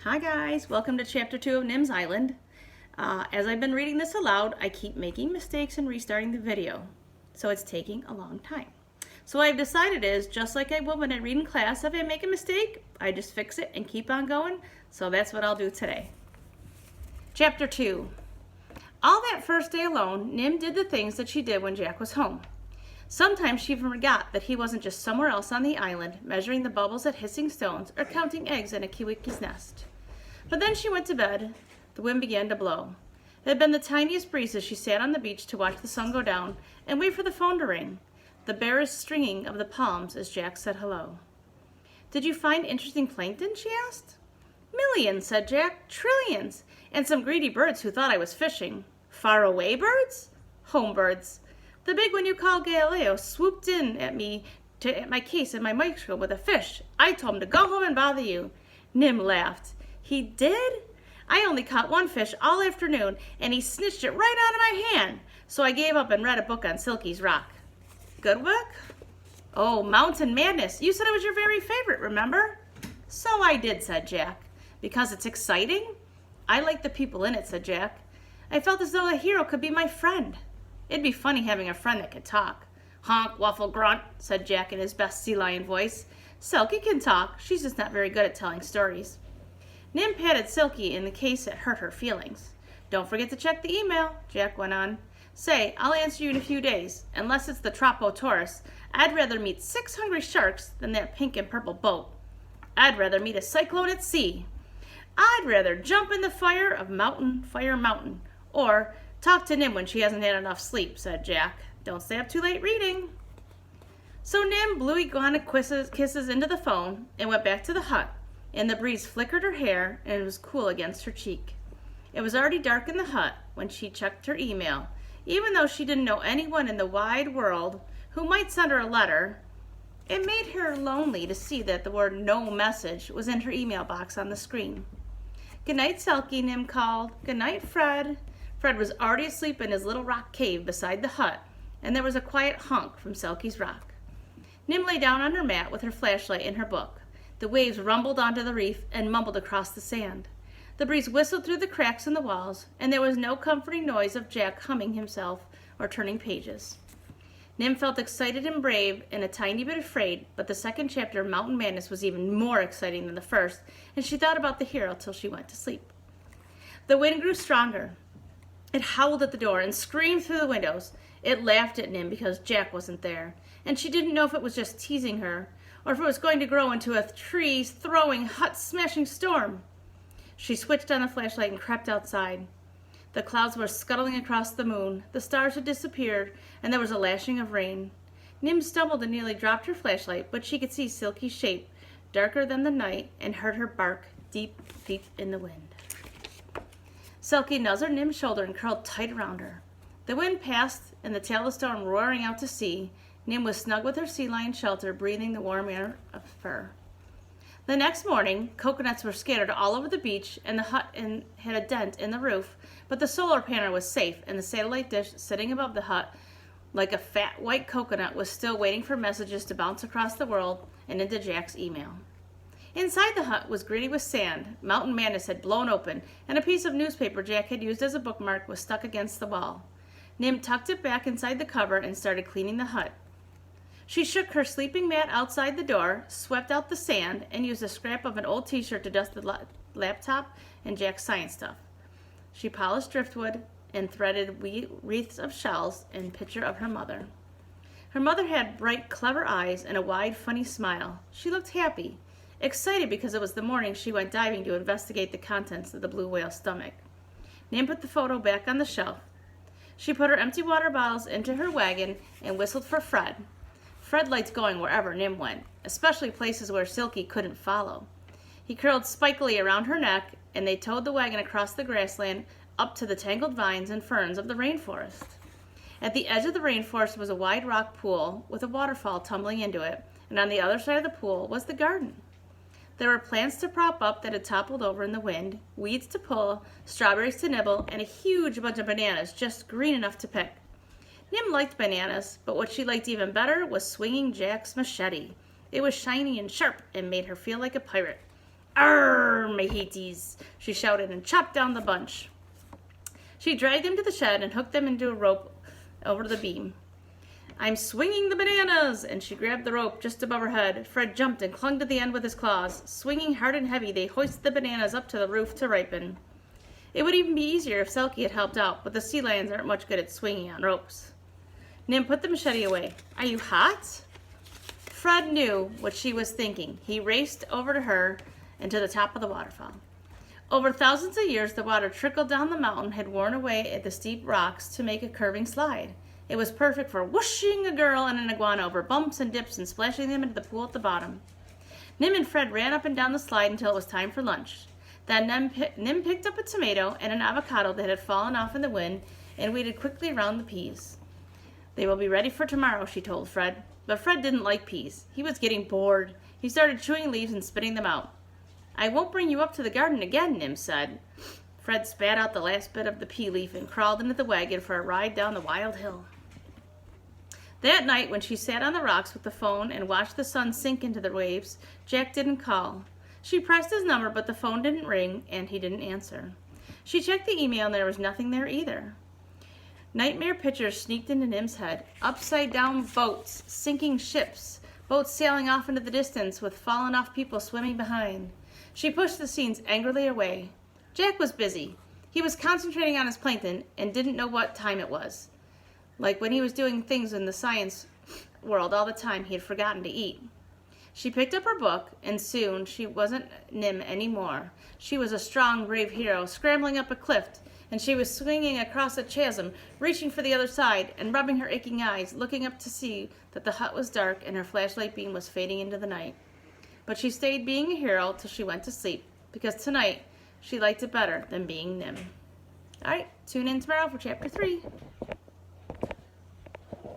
Hi guys, welcome to chapter 2 of Nim's Island. As I've been reading this aloud, I keep making mistakes and restarting the video, so it's taking a long time. So what I've decided is, just like I would when I read in class, if I make a mistake, I just fix it and keep on going, so that's what I'll do today. Chapter 2. All that first day alone, Nim did the things that she did when Jack was home. Sometimes she even forgot that he wasn't just somewhere else on the island, measuring the bubbles at hissing stones or counting eggs in a kiwiki's nest. But then she went to bed. The wind began to blow. It had been the tiniest breeze as she sat on the beach to watch the sun go down and wait for the phone to ring, the barest stringing of the palms as Jack said hello. "Did you find interesting plankton?" she asked. "Millions," said Jack. "Trillions. And some greedy birds who thought I was fishing." "Far away birds?" "Home birds. The big one you call Galileo swooped in at me at my case and my microscope with a fish. I told him to go home and bother you." Nim laughed. "He did? I only caught one fish all afternoon, and he snitched it right out of my hand. So I gave up and read a book on Silky's Rock." "Good book?" "Oh, Mountain Madness. You said it was your very favorite, remember?" "So I did," said Jack. "Because it's exciting?" "I like the people in it," said Jack. "I felt as though a hero could be my friend. It'd be funny having a friend that could talk." "Honk, waffle, grunt," said Jack in his best sea lion voice. "Silky can talk. She's just not very good at telling stories." Nim patted Silky in the case that hurt her feelings. "Don't forget to check the email," Jack went on. "Say, I'll answer you in a few days. Unless it's the Tropotaurus, I'd rather meet 6 hungry sharks than that pink and purple boat. I'd rather meet a cyclone at sea. I'd rather jump in the fire of Fire Mountain. Or talk to Nim when she hasn't had enough sleep," said Jack. "Don't stay up too late reading." So Nim blew iguana kisses into the phone and went back to the hut, and the breeze flickered her hair and it was cool against her cheek. It was already dark in the hut when she checked her email. Even though she didn't know anyone in the wide world who might send her a letter, it made her lonely to see that the word "no message" was in her email box on the screen. "Good night, Silky," Nim called. "Good night, Fred." Fred was already asleep in his little rock cave beside the hut, and there was a quiet honk from Silky's rock. Nim lay down on her mat with her flashlight and her book. The waves rumbled onto the reef and mumbled across the sand. The breeze whistled through the cracks in the walls, and there was no comforting noise of Jack humming himself or turning pages. Nim felt excited and brave and a tiny bit afraid, but the second chapter of Mountain Madness was even more exciting than the first, and she thought about the hero till she went to sleep. The wind grew stronger. It howled at the door and screamed through the windows. It laughed at Nim because Jack wasn't there, and she didn't know if it was just teasing her or if it was going to grow into a trees-throwing, hut-smashing storm. She switched on the flashlight and crept outside. The clouds were scuttling across the moon, the stars had disappeared, and there was a lashing of rain. Nim stumbled and nearly dropped her flashlight, but she could see Silky's shape, darker than the night, and heard her bark deep, deep in the wind. Silky nuzzled Nim's shoulder and curled tight around her. The wind passed, and the tail of the storm roaring out to sea. Nim was snug with her sea lion shelter, breathing the warm air of fur. The next morning, coconuts were scattered all over the beach, and the hut had a dent in the roof, but the solar panel was safe, and the satellite dish sitting above the hut, like a fat white coconut, was still waiting for messages to bounce across the world and into Jack's email. Inside the hut was gritty with sand. Mountain Madness had blown open, and a piece of newspaper Jack had used as a bookmark was stuck against the wall. Nim tucked it back inside the cover and started cleaning the hut. She shook her sleeping mat outside the door, swept out the sand, and used a scrap of an old t-shirt to dust the laptop and Jack's science stuff. She polished driftwood and threaded wreaths of shells in picture of her mother. Her mother had bright, clever eyes and a wide, funny smile. She looked happy, excited because it was the morning she went diving to investigate the contents of the blue whale's stomach. Nim put the photo back on the shelf. She put her empty water bottles into her wagon and whistled for Fred. Fred liked going wherever Nim went, especially places where Silky couldn't follow. He curled spikily around her neck, and they towed the wagon across the grassland up to the tangled vines and ferns of the rainforest. At the edge of the rainforest was a wide rock pool with a waterfall tumbling into it, and on the other side of the pool was the garden. There were plants to prop up that had toppled over in the wind, weeds to pull, strawberries to nibble, and a huge bunch of bananas just green enough to pick. Nim liked bananas, but what she liked even better was swinging Jack's machete. It was shiny and sharp and made her feel like a pirate. "Arr, my heaties," she shouted and chopped down the bunch. She dragged them to the shed and hooked them into a rope over the beam. "I'm swinging the bananas," and she grabbed the rope just above her head. Fred jumped and clung to the end with his claws. Swinging hard and heavy, they hoisted the bananas up to the roof to ripen. It would even be easier if Selkie had helped out, but the sea lions aren't much good at swinging on ropes. Nim put the machete away. "Are you hot?" Fred knew what she was thinking. He raced over to her and to the top of the waterfall. Over thousands of years, the water trickled down the mountain, had worn away at the steep rocks to make a curving slide. It was perfect for whooshing a girl and an iguana over bumps and dips and splashing them into the pool at the bottom. Nim and Fred ran up and down the slide until it was time for lunch. Then Nim picked up a tomato and an avocado that had fallen off in the wind and weeded quickly around the peas. "They will be ready for tomorrow," she told Fred. But Fred didn't like peas. He was getting bored. He started chewing leaves and spitting them out. "I won't bring you up to the garden again," Nim said. Fred spat out the last bit of the pea leaf and crawled into the wagon for a ride down the wild hill. That night, when she sat on the rocks with the phone and watched the sun sink into the waves, Jack didn't call. She pressed his number, but the phone didn't ring, and he didn't answer. She checked the email, and there was nothing there either. Nightmare pictures sneaked into Nim's head. Upside-down boats, sinking ships, boats sailing off into the distance with fallen-off people swimming behind. She pushed the scenes angrily away. Jack was busy. He was concentrating on his plankton and didn't know what time it was. Like when he was doing things in the science world all the time, he had forgotten to eat. She picked up her book, and soon she wasn't Nim anymore. She was a strong, brave hero, scrambling up a cliff, and she was swinging across a chasm, reaching for the other side, and rubbing her aching eyes, looking up to see that the hut was dark and her flashlight beam was fading into the night. But she stayed being a hero till she went to sleep, because tonight she liked it better than being Nim. All right, tune in tomorrow for Chapter 3.